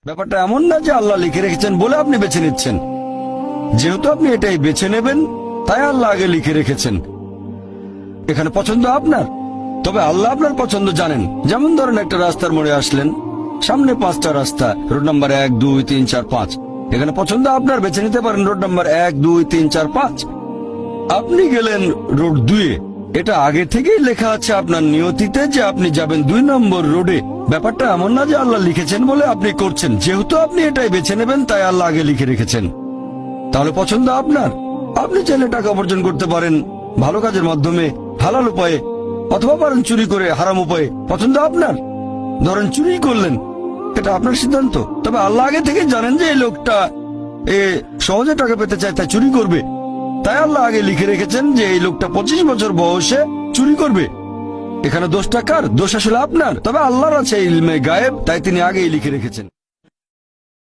ব্যাপারটা এমন না যে আল্লাহ লিখে রেখেছেন বলে আপনি বেছে নিচ্ছেন। যেহেতু আপনি এটাই বেছে নেবেন, তাই আল্লাহ আগে লিখে রেখেছেন। এখানে পছন্দ আপনার, তবে আল্লাহ আপনার পছন্দ জানেন। যেমন ধরেন, একটা রাস্তার মোড়ে আসলেন, সামনে 5টা রাস্তা, রোড নাম্বার 1, 2, 3, 4, 5। এখানে পছন্দ আপনার, বেছে নিতে পারেন রোড নাম্বার 1, 2, 3, 4, 5। আপনি গেলেন রোড 2-এ। এটা আগে থেকেই লেখা আছে আপনার নিয়তিতে যে আপনি যাবেন 2 নম্বর রোডে। ব্যাপারটা এমন না যে আল্লাহ লিখেছেন বলে আপনি করছেন। যেহেতু আপনি এটাই বেছে নেবেন, তাই আল্লাহ আগে লিখে রেখেছেন। তাহলে পছন্দ আপনার। আপনি চাইলে টাকা উপার্জন করতে পারেন ভালো কাজের মাধ্যমে, হালাল উপায়ে, অথবা পারেন চুরি করে হারাম উপায়ে। পছন্দ আপনার। ধরেন চুরি করলেন, এটা আপনার সিদ্ধান্ত। তবে আল্লাহ আগে থেকে জানেন যে এই লোকটা সহজে টাকা পেতে চায়, তাই চুরি করবে। তাই আল্লাহ আগে লিখে রেখেছেন যে এই লোকটা 25 বছর বয়সে চুরি করবে। এখানে দোষটা কার? দোষ আসলে আপনার। তবে আল্লাহর আছে ইলমে গায়েব, তাই তিনি আগেই লিখে রেখেছেন।